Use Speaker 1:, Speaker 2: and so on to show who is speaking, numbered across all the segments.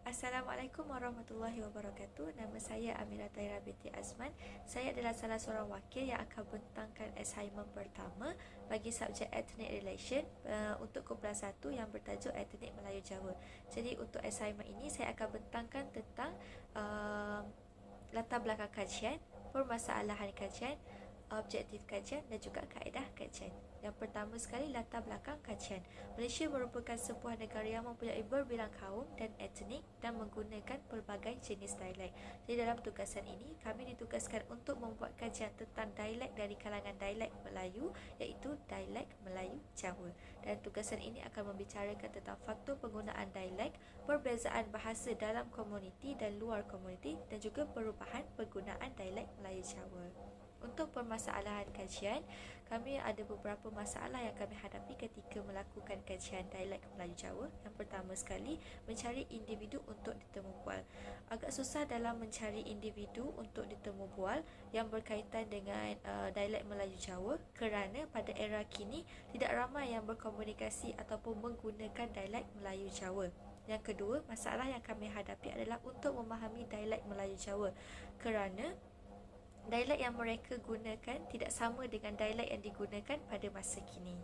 Speaker 1: Assalamualaikum warahmatullahi wabarakatuh. Nama saya Amira Tahira binti Azman. Saya adalah salah seorang wakil yang akan bentangkan assignment pertama bagi subjek Ethnic Relation untuk kumpulan 1 yang bertajuk Ethnic Melayu Jawa. Jadi untuk assignment ini saya akan bentangkan tentang latar belakang kajian, permasalahan kajian, objektif kajian dan juga kaedah kajian. Yang pertama sekali, latar belakang kajian. Malaysia merupakan sebuah negara yang mempunyai berbilang kaum dan etnik dan menggunakan pelbagai jenis dialek. Jadi dalam tugasan ini, kami ditugaskan untuk membuat kajian tentang dialek dari kalangan dialek Melayu, iaitu dialek Melayu Jawa. Dan tugasan ini akan membicarakan tentang faktor penggunaan dialek, perbezaan bahasa dalam komuniti dan luar komuniti dan juga perubahan penggunaan dialek Melayu Jawa. Untuk permasalahan kajian, kami ada beberapa masalah yang kami hadapi ketika melakukan kajian dialek Melayu Jawa. Yang pertama sekali, mencari individu untuk ditemu bual. Agak susah dalam mencari individu untuk ditemu bual yang berkaitan dengan dialek Melayu Jawa kerana pada era kini tidak ramai yang berkomunikasi ataupun menggunakan dialek Melayu Jawa. Yang kedua, masalah yang kami hadapi adalah untuk memahami dialek Melayu Jawa kerana dialek yang mereka gunakan tidak sama dengan dialek yang digunakan pada masa kini.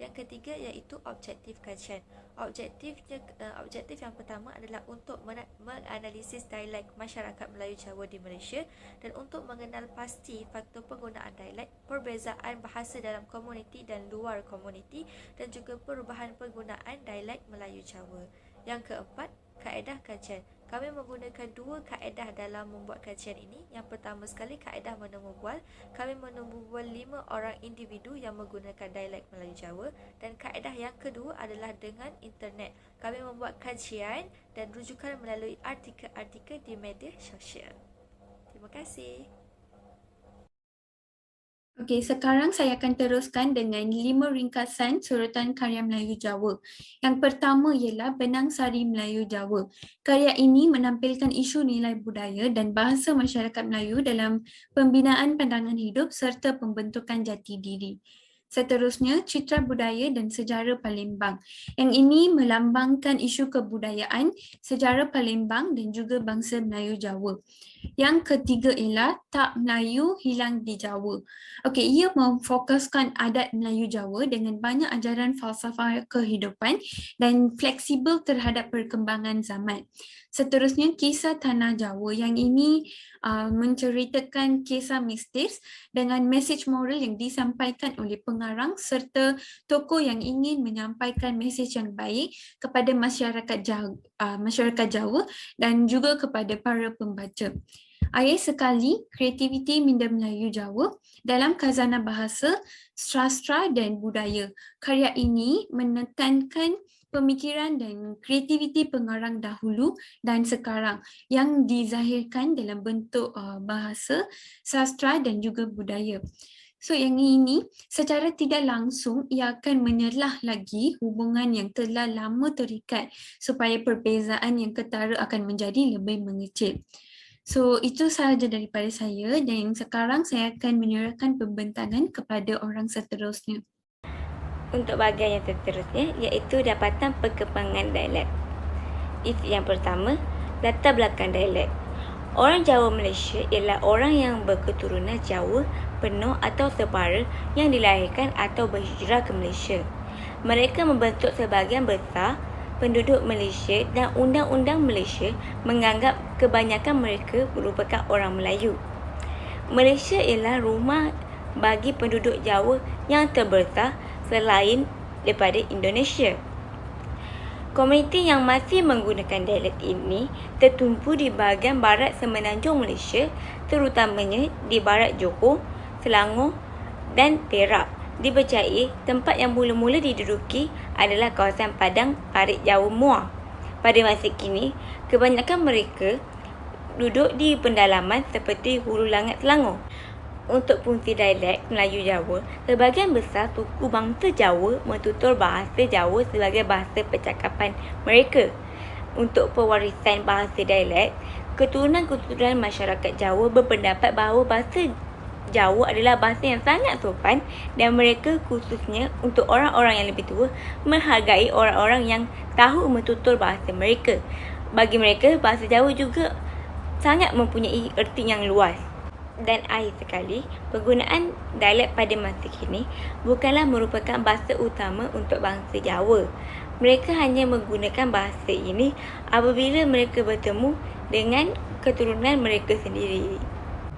Speaker 1: Yang ketiga iaitu objektif kajian. Objektif yang pertama adalah untuk menganalisis dialek masyarakat Melayu Jawa di Malaysia dan untuk mengenal pasti faktor penggunaan dialek, perbezaan bahasa dalam komuniti dan luar komuniti dan juga perubahan penggunaan dialek Melayu Jawa. Yang keempat, kaedah kajian. Kami menggunakan 2 kaedah dalam membuat kajian ini. Yang pertama sekali, kaedah menemu bual. Kami menemu bual 5 orang individu yang menggunakan dialek Melayu Jawa. Dan kaedah yang kedua adalah dengan internet. Kami membuat kajian dan rujukan melalui artikel-artikel di media sosial. Terima kasih.
Speaker 2: Okey, sekarang saya akan teruskan dengan 5 ringkasan surutan karya Melayu Jawa. Yang pertama ialah Benang Sari Melayu Jawa. Karya ini menampilkan isu nilai budaya dan bahasa masyarakat Melayu dalam pembinaan pandangan hidup serta pembentukan jati diri. Seterusnya, Citra Budaya dan Sejarah Palembang. Yang ini melambangkan isu kebudayaan, sejarah Palembang dan juga bangsa Melayu Jawa. Yang ketiga ialah Tak Melayu Hilang di Jawa. Okey, ia memfokuskan adat Melayu Jawa dengan banyak ajaran falsafah kehidupan dan fleksibel terhadap perkembangan zaman. Seterusnya, Kisah Tanah Jawa. Yang ini menceritakan kisah mistis dengan mesej moral yang disampaikan oleh pengarang serta tokoh yang ingin menyampaikan mesej yang baik kepada masyarakat Jawa dan juga kepada para pembaca. Akhir sekali, Kreativiti Minda Melayu Jawa dalam khazanah bahasa, sastra dan budaya. Karya ini menekankan pemikiran dan kreativiti pengarang dahulu dan sekarang yang dizahirkan dalam bentuk bahasa, sastra dan juga budaya. So yang ini secara tidak langsung ia akan menyelah lagi hubungan yang telah lama terikat supaya perbezaan yang ketara akan menjadi lebih mengecil. So itu sahaja daripada saya dan sekarang saya akan menyerahkan pembentangan kepada orang seterusnya.
Speaker 3: Untuk bahagian yang seterusnya iaitu dapatan perkembangan dialek. Yang pertama, latar belakang dialek. Orang Jawa Malaysia ialah orang yang berketurunan Jawa penuh atau separa yang dilahirkan atau berhijrah ke Malaysia. Mereka membentuk sebahagian besar penduduk Malaysia dan undang-undang Malaysia menganggap kebanyakan mereka merupakan orang Melayu. Malaysia ialah rumah bagi penduduk Jawa yang terbesar selain daripada Indonesia. Komuniti yang masih menggunakan dialek ini tertumpu di bahagian barat semenanjung Malaysia, terutamanya di barat Johor, Selangor dan Perak. Dipercayai tempat yang mula-mula diduduki adalah kawasan padang parit Jawa Muar. Pada masa kini, kebanyakan mereka duduk di pendalaman seperti Hulu Langat Selangor. Untuk fungsi dialek Melayu Jawa, sebahagian besar suku bangsa Jawa mentutur bahasa Jawa sebagai bahasa percakapan mereka. Untuk pewarisan bahasa dialek, keturunan-keturunan masyarakat Jawa berpendapat bahawa bahasa Jawa adalah bahasa yang sangat sopan dan mereka khususnya untuk orang-orang yang lebih tua menghargai orang-orang yang tahu mentutur bahasa mereka. Bagi mereka, bahasa Jawa juga sangat mempunyai erti yang luas. Dan akhir sekali, penggunaan dialek pada masa kini bukanlah merupakan bahasa utama untuk bangsa Jawa. Mereka hanya menggunakan bahasa ini apabila mereka bertemu dengan keturunan mereka sendiri.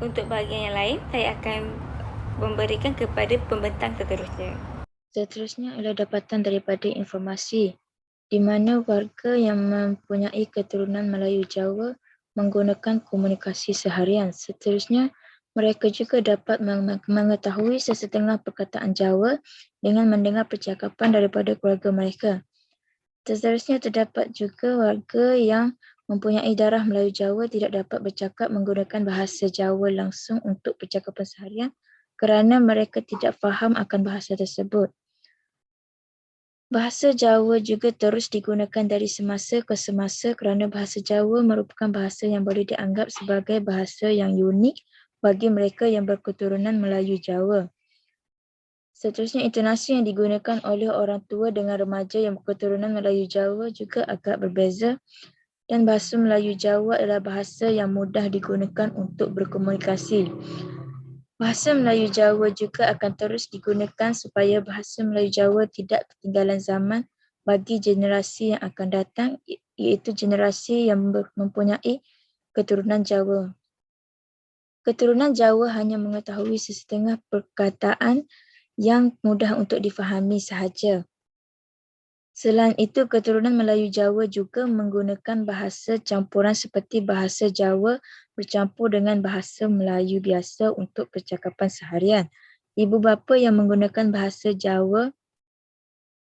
Speaker 3: Untuk bahagian yang lain, saya akan memberikan kepada pembentang seterusnya.
Speaker 4: Seterusnya adalah dapatan daripada informasi di mana warga yang mempunyai keturunan Melayu Jawa menggunakan komunikasi seharian. Seterusnya, mereka juga dapat mengetahui sesetengah perkataan Jawa dengan mendengar percakapan daripada keluarga mereka. Seterusnya, terdapat juga warga yang mempunyai darah Melayu Jawa tidak dapat bercakap menggunakan bahasa Jawa langsung untuk percakapan seharian kerana mereka tidak faham akan bahasa tersebut. Bahasa Jawa juga terus digunakan dari semasa ke semasa kerana bahasa Jawa merupakan bahasa yang boleh dianggap sebagai bahasa yang unik bagi mereka yang berketurunan Melayu Jawa. Seterusnya, intonasi yang digunakan oleh orang tua dengan remaja yang berketurunan Melayu Jawa juga agak berbeza dan bahasa Melayu Jawa adalah bahasa yang mudah digunakan untuk berkomunikasi. Bahasa Melayu Jawa juga akan terus digunakan supaya bahasa Melayu Jawa tidak ketinggalan zaman bagi generasi yang akan datang, iaitu generasi yang mempunyai keturunan Jawa. Keturunan Jawa hanya mengetahui sesetengah perkataan yang mudah untuk difahami sahaja. Selain itu, keturunan Melayu Jawa juga menggunakan bahasa campuran seperti bahasa Jawa bercampur dengan bahasa Melayu biasa untuk percakapan seharian. Ibu bapa yang menggunakan bahasa Jawa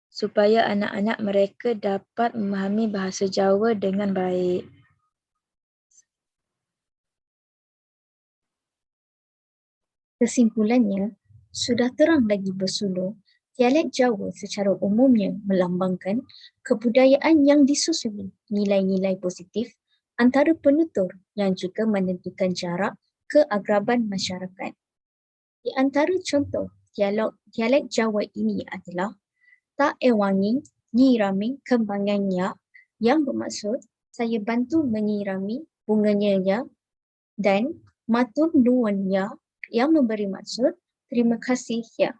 Speaker 4: supaya anak-anak mereka dapat memahami bahasa Jawa dengan baik.
Speaker 5: Kesimpulannya, sudah terang lagi bersulur, dialek Jawa secara umumnya melambangkan kebudayaan yang disusuli nilai-nilai positif antara penutur yang juga menentukan jarak keagraban masyarakat. Di antara contoh dialek Jawa ini adalah tak ewangi nyirami kembangannya yang bermaksud saya bantu menyirami bunganya ya, dan matur nuwun ya yang memberi maksud terima kasih ya.